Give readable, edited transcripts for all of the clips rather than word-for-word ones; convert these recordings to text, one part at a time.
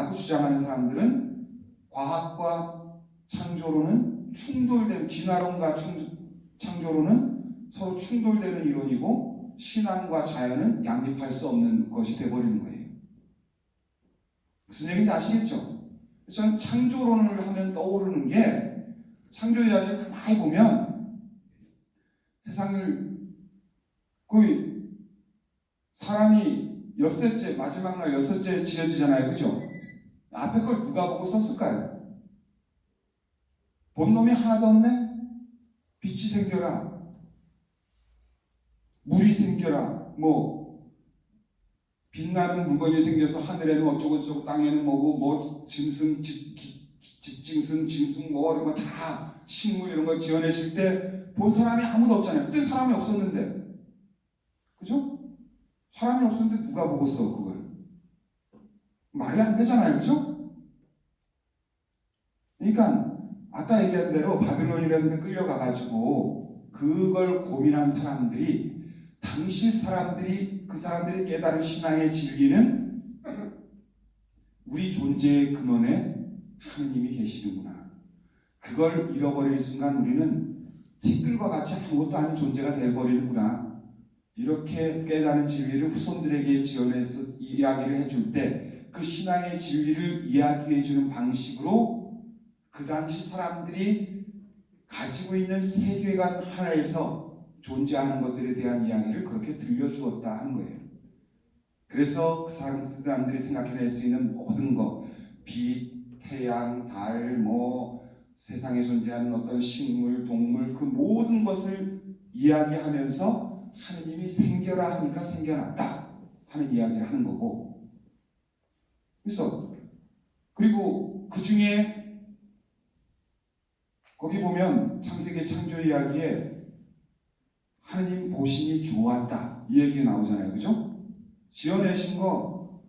라고 주장하는 사람들은 과학과 창조론은 충돌되는, 진화론과 창조론은 서로 충돌되는 이론이고 신앙과 자연은 양립할 수 없는 것이 되어버리는 거예요. 무슨 얘기인지 아시겠죠? 그래서 저는 창조론을 하면 떠오르는 게, 창조 이야기를 가만히 보면 세상을, 사람이 엿새째, 마지막 날 엿새째 지어지잖아요. 그죠? 앞에 걸 누가 보고 썼을까요? 본 놈이 하나도 없네? 빛이 생겨라, 물이 생겨라, 빛나는 물건이 생겨서 하늘에는 어쩌고저쩌고 땅에는 뭐고 집짐승 이런 거 다 식물 이런 거 지어내실 때 본 사람이 아무도 없잖아요. 그때 사람이 없었는데, 그죠? 사람이 없었는데 누가 보고 써 그걸? 말이 안 되잖아요. 그죠? 그러니까 아까 얘기한 대로 바빌론이라는 데 끌려가가지고 그걸 고민한 사람들이, 당시 사람들이, 그 사람들이 깨달은 신앙의 진리는 우리 존재의 근원에 하느님이 계시는구나. 그걸 잃어버릴 순간 우리는 티끌과 같이 아무것도 아닌 존재가 되어버리는구나. 이렇게 깨달은 진리를 후손들에게 지어내서 이야기를 해줄 때 그 신앙의 진리를 이야기해주는 방식으로 그 당시 사람들이 가지고 있는 세계관 하나에서 존재하는 것들에 대한 이야기를 그렇게 들려주었다 하는 거예요. 그래서 그 사람들이 생각해낼 수 있는 모든 것, 빛, 태양, 달, 세상에 존재하는 어떤 식물, 동물, 그 모든 것을 이야기하면서 하느님이 생겨라 하니까 생겨났다 하는 이야기를 하는 거고, 그리고 그 중에 거기 보면 창세기 창조 이야기에 하느님 보심이 좋았다 이 얘기가 나오잖아요. 그죠? 지어내신 거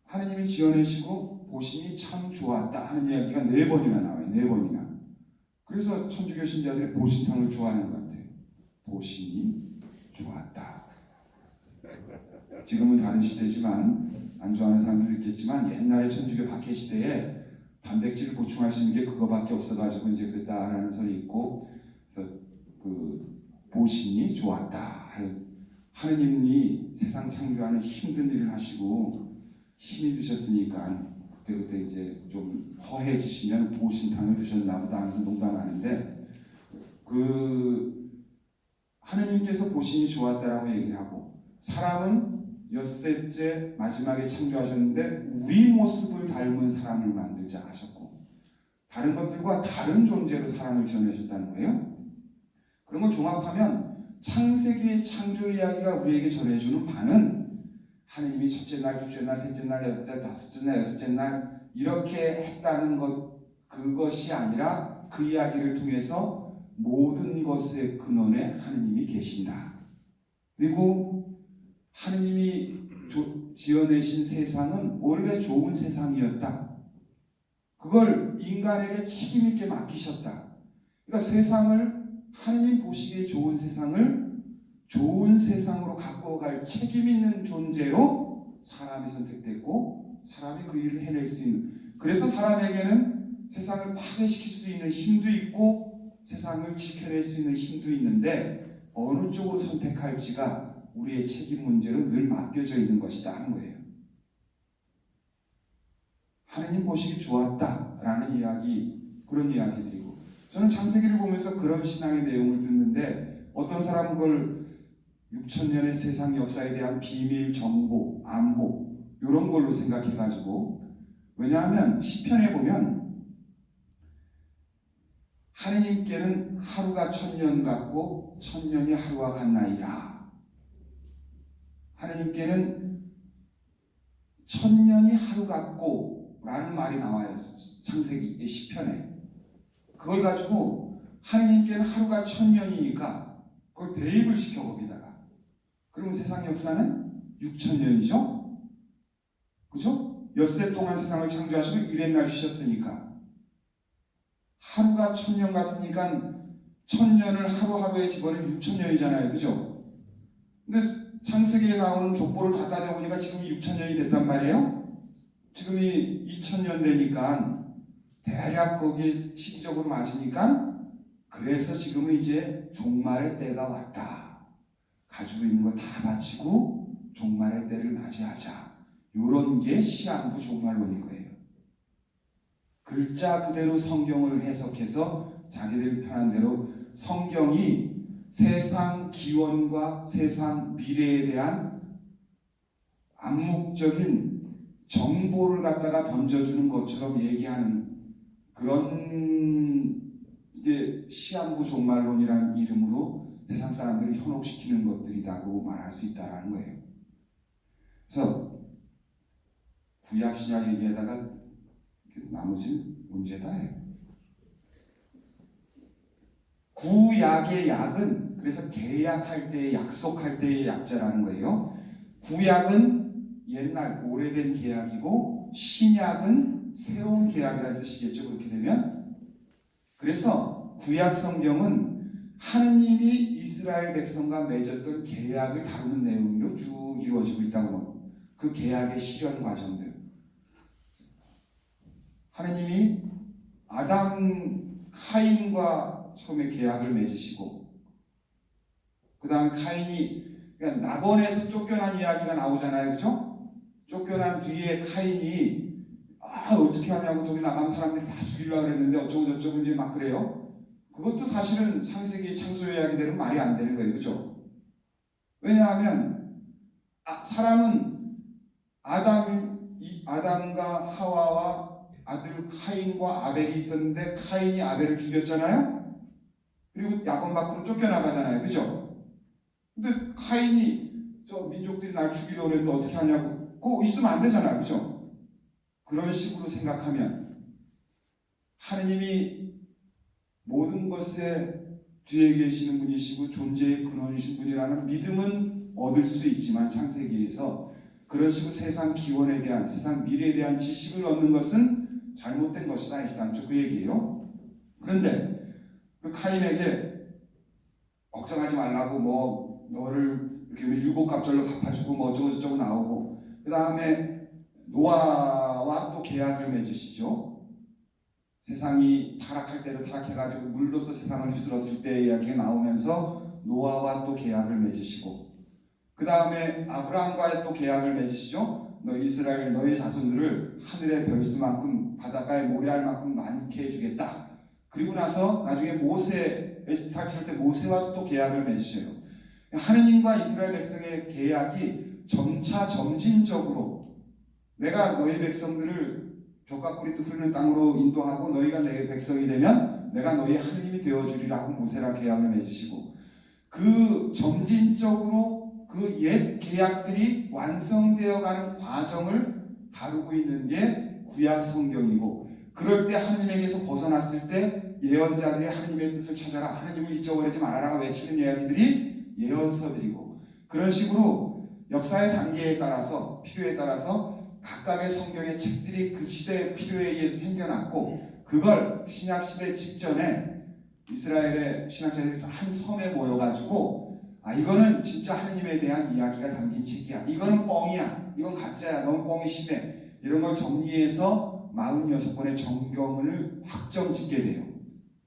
하느님이 지어내시고 보심이 참 좋았다 하는 이야기가 4번이나 나와요. 4번이나. 그래서 천주교 신자들이 보신탕을 좋아하는 것 같아요. 보심이 좋았다. 지금은 다른 시대지만 안 좋아하는 사람들도 있겠지만, 옛날에 천주교 박해 시대에 단백질 보충할 수 있는 게 그거밖에 없어가지고 이제 그랬다라는 설이 있고, 그래서 그 보심이 좋았다. 하느님이 세상 창조하는 힘든 일을 하시고 힘이 드셨으니까 그때 이제 좀 허해지시면 보신탕을 드셨나 보다 하면서 농담하는데, 하느님께서 보심이 좋았다라고 얘기를 하고, 사람은 엿새째 마지막에 창조하셨는데 우리 모습을 닮은 사람을 만들자 하셨고, 다른 것들과 다른 존재로 사람을 지어내셨다는 거예요. 그런 걸 종합하면 창세기의 창조 이야기가 우리에게 전해주는 바는, 하느님이 첫째 날, 둘째 날, 셋째 날, 다섯째 날, 여섯째 날 이렇게 했다는 것, 그것이 아니라 그 이야기를 통해서 모든 것의 근원에 하느님이 계신다. 그리고 하느님이 지어내신 세상은 원래 좋은 세상이었다. 그걸 인간에게 책임있게 맡기셨다. 그러니까 세상을, 하느님 보시기에 좋은 세상을 좋은 세상으로 갖고 갈 책임 있는 존재로 사람이 선택됐고, 사람이 그 일을 해낼 수 있는, 그래서 사람에게는 세상을 파괴시킬 수 있는 힘도 있고 세상을 지켜낼 수 있는 힘도 있는데, 어느 쪽으로 선택할지가 우리의 책임 문제로 늘 맡겨져 있는 것이다 하는 거예요. 하느님 보시기 좋았다라는 이야기, 그런 이야기들이고, 저는 창세기를 보면서 그런 신앙의 내용을 듣는데, 어떤 사람은 그걸 6,000년의 세상 역사에 대한 비밀 정보, 암호 이런 걸로 생각해가지고, 왜냐하면 시편에 보면 하느님께는 하루가 1000년 같고 1000년이 하루와 같나이다. 하느님께는 1000년이 하루 같고 라는 말이 나와요. 창세기 시편에. 그걸 가지고 하느님께는 하루가 1000년이니까 그걸 대입을 시켜 거기다가, 그러면 세상 역사는 6000년이죠? 그죠? 엿새 동안 세상을 창조하시고 일의 날 쉬셨으니까 하루가 1000년 같으니까 1000년을 하루하루에 집어넣으면 6000년이잖아요. 그죠? 근데 창세기에 나오는 족보를 다 따져보니까 지금 6000년이 됐단 말이에요. 지금이 2000년 되니까 대략 거기에 시기적으로 맞으니까 그래서 지금은 이제 종말의 때가 왔다. 가지고 있는 거 다 바치고 종말의 때를 맞이하자. 요런 게 시한부 종말론인 거예요. 글자 그대로 성경을 해석해서 자기들 편한 대로 성경이 세상 기원과 세상 미래에 대한 암묵적인 정보를 갖다가 던져주는 것처럼 얘기하는 그런 게 시한부 종말론이라는 이름으로 세상 사람들을 현혹시키는 것들이라고 말할 수 있다는 거예요. 그래서 구약 신약 얘기에다가 나머지 문제다 해요. 구약의 약은 그래서 계약할 때 약속할 때의 약자라는 거예요. 구약은 옛날 오래된 계약이고 신약은 새로운 계약이라는 뜻이겠죠. 그렇게 되면 그래서 구약 성경은 하느님이 이스라엘 백성과 맺었던 계약을 다루는 내용으로 쭉 이루어지고 있다고 그 계약의 실현 과정들 하느님이 카인과 처음에 계약을 맺으시고 그 다음에 카인이 그러니까 낙원에서 쫓겨난 이야기가 나오잖아요. 그렇죠? 쫓겨난 뒤에 카인이 어떻게 하냐고 저기 나가면 사람들이 다 죽이려고 그랬는데 어쩌고 저쩌고 이제 막 그래요. 그것도 사실은 창세기 창조 이야기대로 말이 안 되는 거예요. 그렇죠? 왜냐하면 사람은 아담과 하와와 아들 카인과 아벨이 있었는데 카인이 아벨을 죽였잖아요. 그리고 야곱 밖으로 쫓겨나가잖아요. 그죠? 근데 카인이 저 민족들이 날 죽이려고 그랬는데 어떻게 하냐고 그거 있으면 안 되잖아요. 그죠? 그런 식으로 생각하면 하느님이 모든 것에 뒤에 계시는 분이시고 존재의 근원이신 분이라는 믿음은 얻을 수 있지만 창세기에서 그런 식으로 세상 기원에 대한 세상 미래에 대한 지식을 얻는 것은 잘못된 것이다. 그 얘기예요. 그런데 그 카인에게 걱정하지 말라고 뭐 너를 이렇게 7갑절로 갚아주고 뭐 어쩌고 저쩌고 나오고 그 다음에 노아와 또 계약을 맺으시죠. 세상이 타락할 때로 타락해가지고 물로서 세상을 휩쓸었을 때 이야기가 나오면서 노아와 또 계약을 맺으시고 그 다음에 아브라함과의 또 계약을 맺으시죠. 너 이스라엘 너희 자손들을 하늘의 별수만큼 바닷가의 모래알만큼 많게 해주겠다. 그리고 나서 나중에 모세 에집트 탈출할 때 모세와 또 계약을 맺으셔요. 하느님과 이스라엘 백성의 계약이 점차 점진적으로 내가 너희 백성들을 족각구리도 흐르는 땅으로 인도하고 너희가 내 백성이 되면 내가 너희 하느님이 되어주리라 하고 모세랑 계약을 맺으시고 그 점진적으로 그 옛 계약들이 완성되어가는 과정을 다루고 있는 게 구약 성경이고 그럴 때 하느님에게서 벗어났을 때 예언자들이 하느님의 뜻을 찾아라 하느님을 잊어버리지 말아라 외치는 이야기들이 예언서들이고 그런 식으로 역사의 단계에 따라서 필요에 따라서 각각의 성경의 책들이 그 시대의 필요에 의해서 생겨났고 그걸 신약시대 직전에 이스라엘의 신학자들이 한 섬에 모여가지고 이거는 진짜 하느님에 대한 이야기가 담긴 책이야. 이거는 뻥이야. 이건 가짜야. 너무 뻥이 심해. 이런 걸 정리해서 46권의 정경을 확정 짓게 돼요.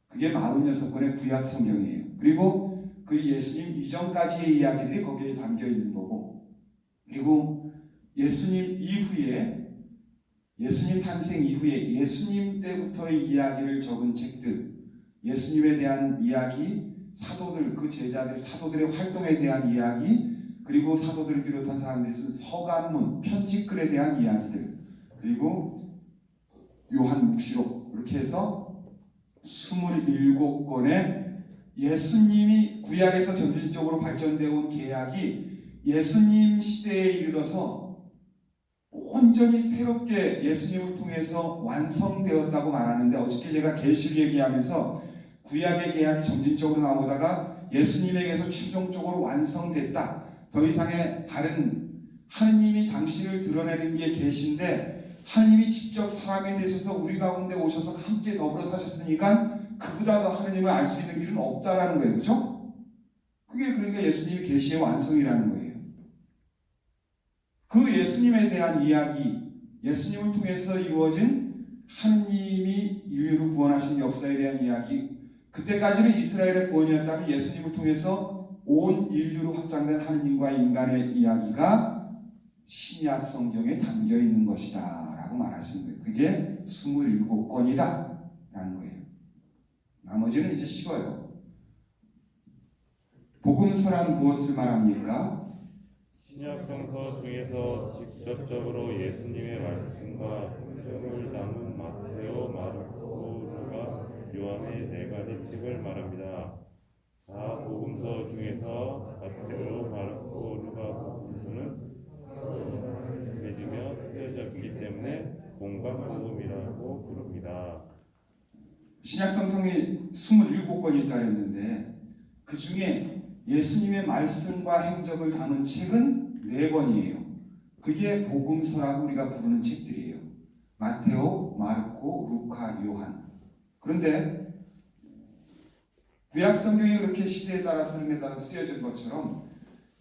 그게 46권의 구약 성경이에요. 그리고 그 예수님 이전까지의 이야기들이 거기에 담겨 있는 거고 그리고 예수님 이후에 예수님 탄생 이후에 예수님 때부터의 이야기를 적은 책들 예수님에 대한 이야기 사도들, 그 제자들, 사도들의 활동에 대한 이야기 그리고 사도들을 비롯한 사람들이 쓴 서간문, 편집글에 대한 이야기들 그리고 요한묵시록 이렇게 해서 27권의 예수님이 구약에서 점진적으로 발전되어 온 계약이 예수님 시대에 이르러서 온전히 새롭게 예수님을 통해서 완성되었다고 말하는데 어저께 제가 계시를 얘기하면서 구약의 계약이 점진적으로 나오다가 예수님에게서 최종적으로 완성됐다. 더 이상의 다른 하느님이 당신을 드러내는 게 계신데 하느님이 직접 사람이 되셔서 우리 가운데 오셔서 함께 더불어 사셨으니까 그보다 더 하느님을 알 수 있는 길은 없다라는 거예요. 그렇죠? 그게 그러니까 예수님이 계시의 완성이라는 거예요. 그 예수님에 대한 이야기, 예수님을 통해서 이루어진 하느님이 인류를 구원하신 역사에 대한 이야기, 그때까지는 이스라엘의 구원이었다면 예수님을 통해서 온 인류로 확장된 하느님과 인간의 이야기가 신약 성경에 담겨 있는 것이다 라고 말하시는 거예요. 그게 27권이다 라는 거예요. 나머지는 이제 쉬워요. 복음서란 무엇을 말합니까? 신약성서 중에서 직접적으로 예수님의 말씀과 행적을 담은 마테오, 마르코, 루가, 요한의 네 가지 책을 말합니다. 복음서 중에서 마테오, 마르코, 루가 복음서는 맺으며 쓰여졌기 때문에 공간 복음이라고 부릅니다. 신약 성경에 27권이 있다 그랬는데 그 중에 예수님의 말씀과 행적을 담은 책은 4권이에요. 그게 복음서라고 우리가 부르는 책들이에요. 마테오, 마르코, 루카, 요한. 그런데 구약 성경이 그렇게 시대에 따라서 흐름에 따라서 쓰여진 것처럼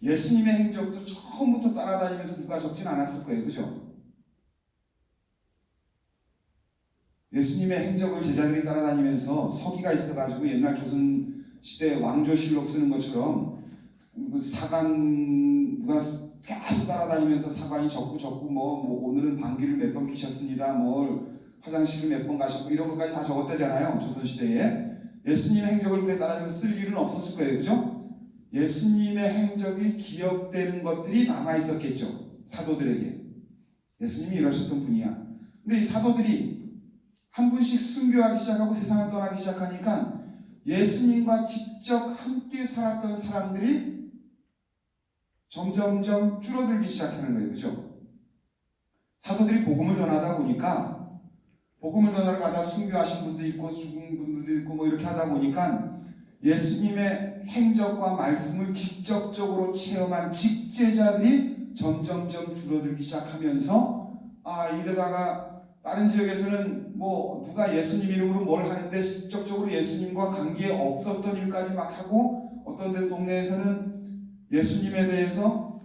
예수님의 행적도 처음부터 따라다니면서 누가 적진 않았을 거예요. 그죠? 예수님의 행적을 제자들이 따라다니면서 서기가 있어가지고 옛날 조선 시대 왕조실록 쓰는 것처럼 사관 누가 계속 따라다니면서 사관이 적고 뭐 오늘은 방귀를 몇 번 뀌셨습니다. 뭐 화장실을 몇 번 가셨고 이런 것까지 다 적었대잖아요. 조선 시대에. 예수님의 행적을 그래 따라다니면서 쓸 일은 없었을 거예요. 그죠? 예수님의 행적이 기억되는 것들이 남아 있었겠죠. 사도들에게. 예수님이 이러셨던 분이야. 근데 이 사도들이 한 분씩 순교하기 시작하고 세상을 떠나기 시작하니까 예수님과 직접 함께 살았던 사람들이 점점점 줄어들기 시작하는 거예요. 그죠? 사도들이 복음을 전하다 보니까 복음을 전하러 가다 순교하신 분도 있고 죽은 분들도 있고 뭐 이렇게 하다 보니까 예수님의 행적과 말씀을 직접적으로 체험한 직제자들이 점점점 줄어들기 시작하면서 이러다가 다른 지역에서는 뭐 누가 예수님 이름으로 뭘 하는데 직접적으로 예수님과 관계 없었던 일까지 막 하고 어떤 데 동네에서는 예수님에 대해서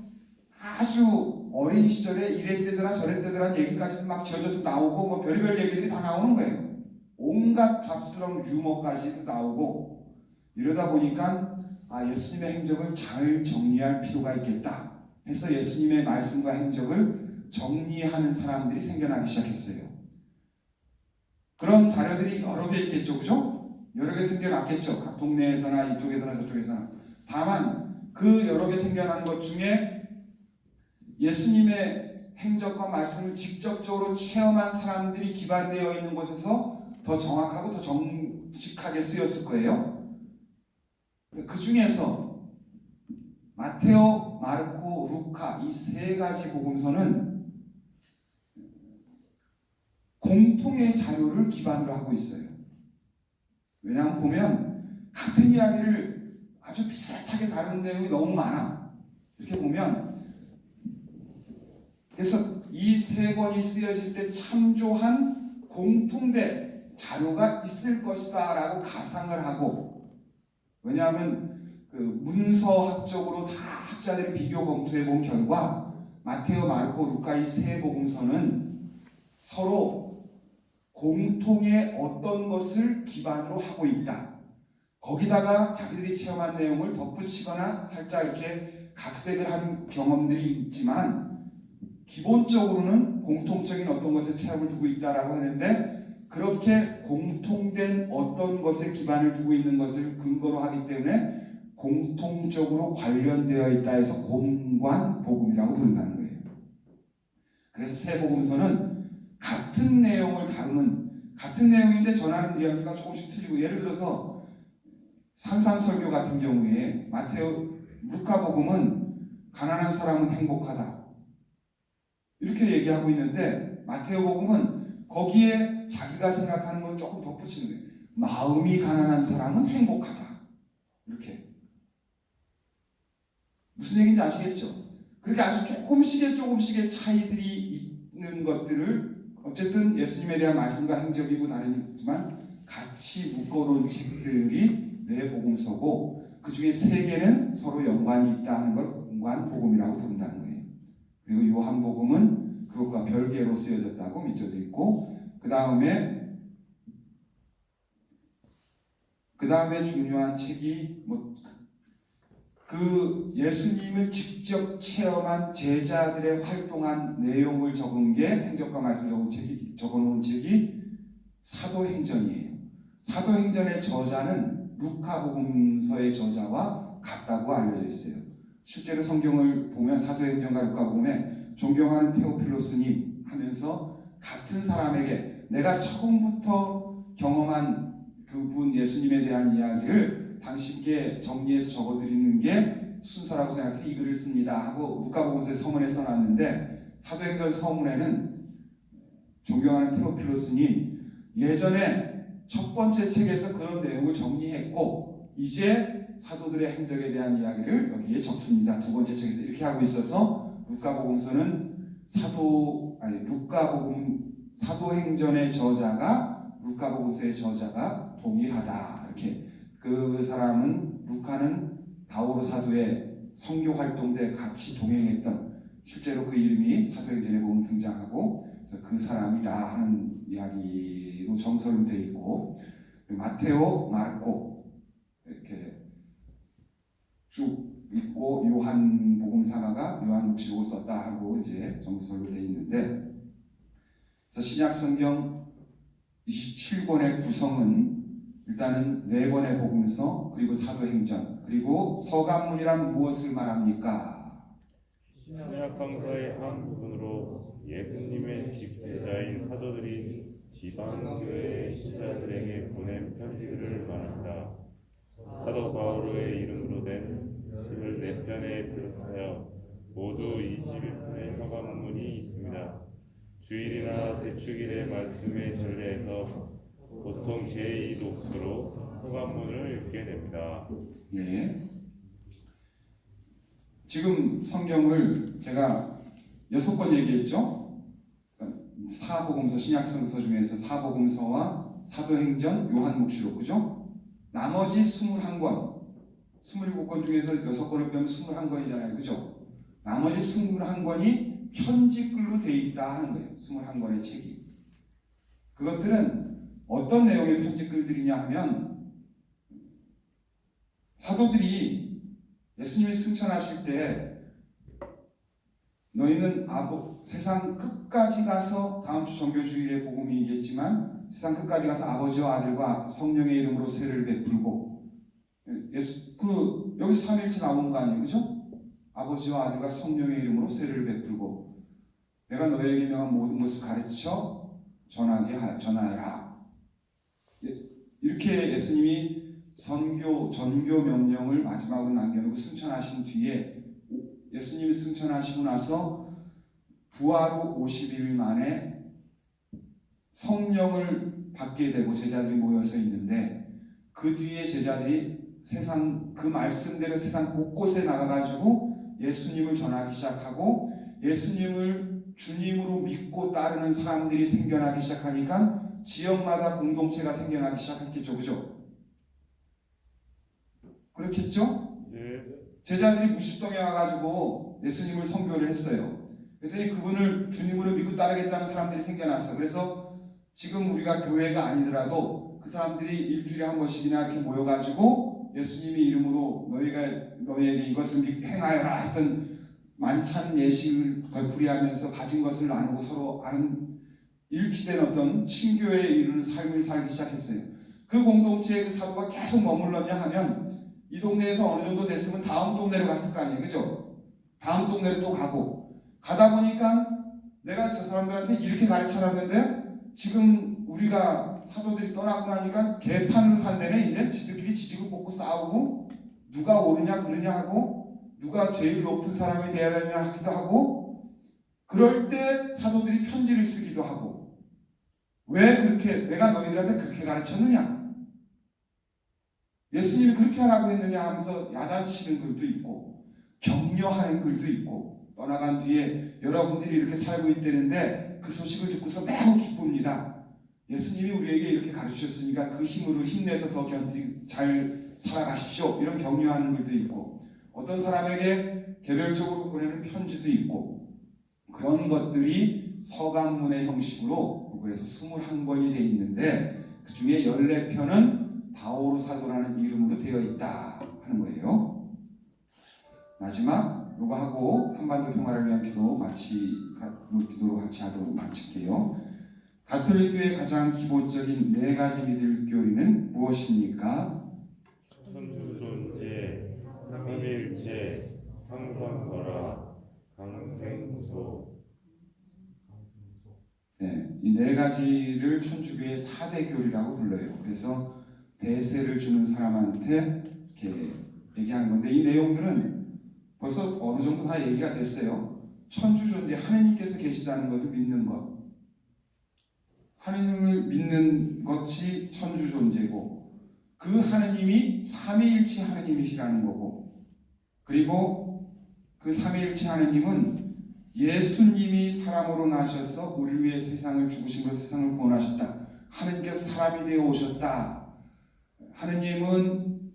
아주 어린 시절에 이랬대더라 저랬대더라 얘기까지도 막 지어져서 나오고 뭐 별의별 얘기들이 다 나오는 거예요. 온갖 잡스러운 유머까지도 나오고 이러다 보니까 예수님의 행적을 잘 정리할 필요가 있겠다 해서 예수님의 말씀과 행적을 정리하는 사람들이 생겨나기 시작했어요. 그런 자료들이 여러 개 있겠죠. 그죠? 여러 개 생겨났겠죠. 각 동네에서나 이쪽에서나 저쪽에서나. 다만 그 여러 개 생겨난 것 중에 예수님의 행적과 말씀을 직접적으로 체험한 사람들이 기반되어 있는 곳에서 더 정확하고 더 정직하게 쓰였을 거예요. 그 중에서 마테오, 마르코, 루카 이 세 가지 복음서는 공통의 자료를 기반으로 하고 있어요. 왜냐하면 보면 같은 이야기를 아주 비슷하게 다루는 내용이 너무 많아. 이렇게 보면 그래서 이 세 권이 쓰여질 때 참조한 공통된 자료가 있을 것이다 라고 가상을 하고, 왜냐하면 그 문서학적으로 다 학자들이 비교 검토해 본 결과 마테오, 마르코, 루카 이 세 복음서는 서로 공통의 어떤 것을 기반으로 하고 있다. 거기다가 자기들이 체험한 내용을 덧붙이거나 살짝 이렇게 각색을 한 경험들이 있지만 기본적으로는 공통적인 어떤 것에 체험을 두고 있다라고 하는데, 그렇게 공통된 어떤 것에 기반을 두고 있는 것을 근거로 하기 때문에 공통적으로 관련되어 있다 해서 공관복음이라고 부른다는 거예요. 그래서 세 복음서는 같은 내용을 다루는, 같은 내용인데 전하는 뉘앙스가 조금씩 틀리고, 예를 들어서 상상설교 같은 경우에 마테오, 루카복음은 가난한 사람은 행복하다 이렇게 얘기하고 있는데, 마테오복음은 거기에 자기가 생각하는 걸 조금 덧붙이는 거예요. 마음이 가난한 사람은 행복하다 이렇게. 무슨 얘기인지 아시겠죠? 그렇게 아주 조금씩의 차이들이 있는 것들을 어쨌든 예수님에 대한 말씀과 행적이고 다르지만 같이 묶어놓은 책들이 네 복음서고, 그 중에 세 개는 서로 연관이 있다 하는 걸 공관복음이라고 부른다는 거예요. 그리고 요한복음은 그것과 별개로 쓰여졌다고 믿혀져 있고, 그 그 다음에 중요한 책이 그 예수님을 직접 체험한 제자들의 활동한 내용을 적은 게 행적과 말씀 적어놓은 책이 사도행전이에요. 사도행전의 저자는 루카복음서의 저자와 같다고 알려져 있어요. 실제로 성경을 보면 사도행전과 루카복음에 존경하는 테오필로스님 하면서 같은 사람에게 내가 처음부터 경험한 그분 예수님에 대한 이야기를 당신께 정리해서 적어드리는 게 순서라고 생각해서 이 글을 씁니다 하고 루카복음서의 서문에 써놨는데, 사도행전 서문에는 존경하는 테오필로스님 예전에 첫 번째 책에서 그런 내용을 정리했고 이제 사도들의 행적에 대한 이야기를 여기에 적습니다. 두 번째 책에서 이렇게 하고 있어서 사도행전의 저자가 루카복음서의 저자가 동일하다. 이렇게 그 사람은 루카는 바오로 사도의 선교 활동 때 같이 동행했던, 실제로 그 이름이 사도행전에 보면 등장하고 그래서 그 사람이다 하는 이야기로 정설로 되어 있고, 마테오, 마르코 이렇게 쭉 있고 요한복음사가가 요한묵시록을 썼다 하고 이제 정설로 되어 있는데, 그래서 신약 성경 27권의 구성은 일단은 4권의 복음서 그리고 사도행전 그리고 서간문이란 무엇을 말합니까? 신약 성서의 한 부분으로 예수님의 집제자인 사도들이 지방교회 신자들에게 보낸 편지들을 말한다. 사도 바오로의 이름으로 된 14편에 비롯하여 모두 21편의 서간문이 있습니다. 주일이나 대축일의 말씀의 전례에서 보통 제2독서로 서간문을 읽게 됩니다. 예. 지금 성경을 제가 6권 얘기했죠. 사복음서, 신약성서 중에서 사복음서와 사도행전, 요한묵시록, 그죠? 나머지 21권, 27권 중에서 6권을 빼면 21권이잖아요, 그죠? 나머지 21권이 편지글로 돼 있다 하는 거예요. 21권의 책이. 그것들은 어떤 내용의 편지글들이냐 하면, 사도들이 예수님이 승천하실 때 너희는 세상 끝까지 가서, 다음 주 정교주일의 복음이겠지만 세상 끝까지 가서 아버지와 아들과 성령의 이름으로 세례를 베풀고, 여기서 삼일체 나오는 거 아니에요, 그죠? 아버지와 아들과 성령의 이름으로 세례를 베풀고 내가 너에게 명한 모든 것을 가르쳐 전하여라. 이렇게 예수님이 전교 명령을 마지막으로 남겨놓고 승천하신 뒤에, 예수님이 승천하시고 나서 부활 후 50일 만에 성령을 받게 되고 제자들이 모여서 있는데, 그 뒤에 제자들이 그 말씀대로 세상 곳곳에 나가가지고 예수님을 전하기 시작하고, 예수님을 주님으로 믿고 따르는 사람들이 생겨나기 시작하니까 지역마다 공동체가 생겨나기 시작했겠죠, 그죠? 그렇겠죠? 네. 제자들이 무십동에 와가지고 예수님을 선교를 했어요. 그랬더니 그분을 주님으로 믿고 따르겠다는 사람들이 생겨났어. 그래서 지금 우리가 교회가 아니더라도 그 사람들이 일주일에 한 번씩이나 이렇게 모여가지고 예수님의 이름으로 너희에게 이것을 행하여라 했던 만찬 예식을 되풀이하면서 가진 것을 나누고 서로 일치된 어떤 친교에 이르는 삶을 살기 시작했어요. 그 공동체에 그 사도가 계속 머물렀냐 하면 이 동네에서 어느 정도 됐으면 다음 동네로 갔을 거 아니에요, 그죠? 다음 동네로 또 가다 보니까 내가 저 사람들한테 이렇게 가르쳐놨는데 지금 우리가 사도들이 떠나고 나니까 개판으로 산다네. 이제 지들끼리 지지고 볶고 싸우고 누가 옳으냐 그러냐 하고 누가 제일 높은 사람이 되어야 되냐 하기도 하고, 그럴 때 사도들이 편지를 쓰기도 하고, 왜 그렇게 내가 너희들한테 그렇게 가르쳤느냐, 예수님이 그렇게 하라고 했느냐 하면서 야단치는 글도 있고 격려하는 글도 있고, 떠나간 뒤에 여러분들이 이렇게 살고 있다는데 그 소식을 듣고서 매우 기쁩니다. 예수님이 우리에게 이렇게 가르치셨으니까 그 힘으로 힘내서 더 잘 살아가십시오. 이런 격려하는 글도 있고, 어떤 사람에게 개별적으로 보내는 편지도 있고, 그런 것들이 서간문의 형식으로 그래서 21권이 되어 있는데 그 중에 14편은 바오로 사도라는 이름으로 되어 있다 하는 거예요. 마지막 요거 하고 한반도 평화를 위한 기도로 같이 하도록 마칠게요. 가톨릭 교회의 가장 기본적인 4가지 믿을 교리는 무엇입니까? 천주 존재, 삼위일체, 상선설화, 강생구소. 네, 이 4가지를 천주교의 4대 교리라고 불러요. 그래서 대세를 주는 사람한테 이렇게 얘기하는 건데 이 내용들은 벌써 어느 정도 다 얘기가 됐어요. 천주 존재, 하느님께서 계시다는 것을 믿는 것. 하느님을 믿는 것이 천주 존재고 그 하느님이 삼위일체 하느님이시라는 거고 그리고 그 삼위일체 하느님은 예수님이 사람으로 나셔서 우리를 위해 세상을 죽으심으로 세상을 구원하셨다. 하느님께서 사람이 되어 오셨다. 하느님은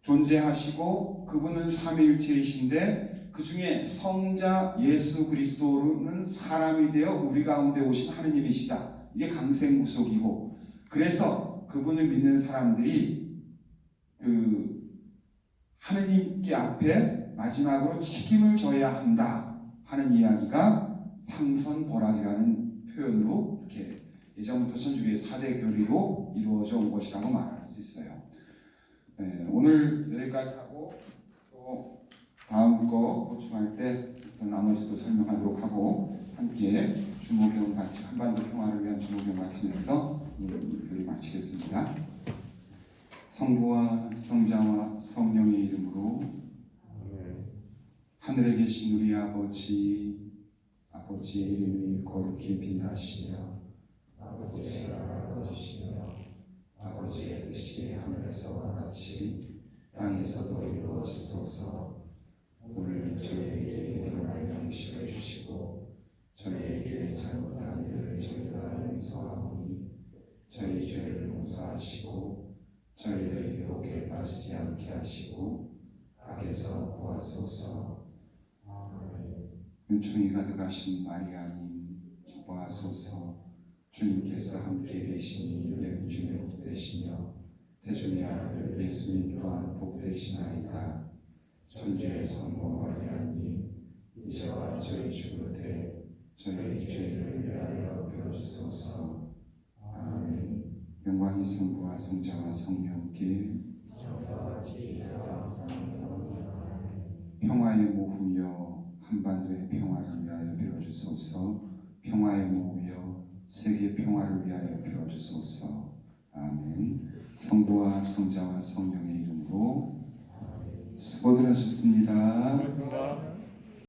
존재하시고 그분은 삼위일체이신데 그 중에 성자 예수 그리스도는 사람이 되어 우리 가운데 오신 하느님이시다. 이게 강생구속이고 그래서 그분을 믿는 사람들이 그 하느님께 앞에 마지막으로 책임을 져야 한다 하는 이야기가 상선보락이라는 표현으로 이렇게 예전부터 천주교의 4대 교리로 이루어져 온 것이라고 말할 수 있어요. 네, 오늘 여기까지 하고 또 다음 거 보충할 때 나머지도 설명하도록 하고 함께 주목경 마치 한반도 평화를 위한 주목경 마치면서 교리 마치겠습니다. 성부와 성자와 성령의 이름으로 하늘에 계신 우리 아버지의 이름이 거룩히 빈다시며 아버지의 나라가 오시며 아버지의 뜻이 하늘에서와 같이 땅에서도 이루어지소서. 오늘 저희에게 일용할 양식을 주시고 저희에게 잘못한 일을 저희가 용서하오니 저희 죄를 용서하시고 저희를 유혹에 빠지지 않게 하시고 악에서 구하소서. 은총이 가득하신 마리아님 기뻐하소서. 주님께서 함께 계시니 여인 중에 복되시며 태중의 아들 예수님 또한 복되시나이다. 천주의 성모 마리아님 이제와 저희 죽을 때 저희 죄를 위하여 빌어주소서. 아멘. 영광이 성부와 성자와 성령께 평화의 모후여 한반도의 평화를 위하여 빌어주소서. 평화의 모후여 세계 평화를 위하여 빌어주소서. 아멘. 성부와 성자와 성령의 이름으로 수고들 하셨습니다. 고맙습니다.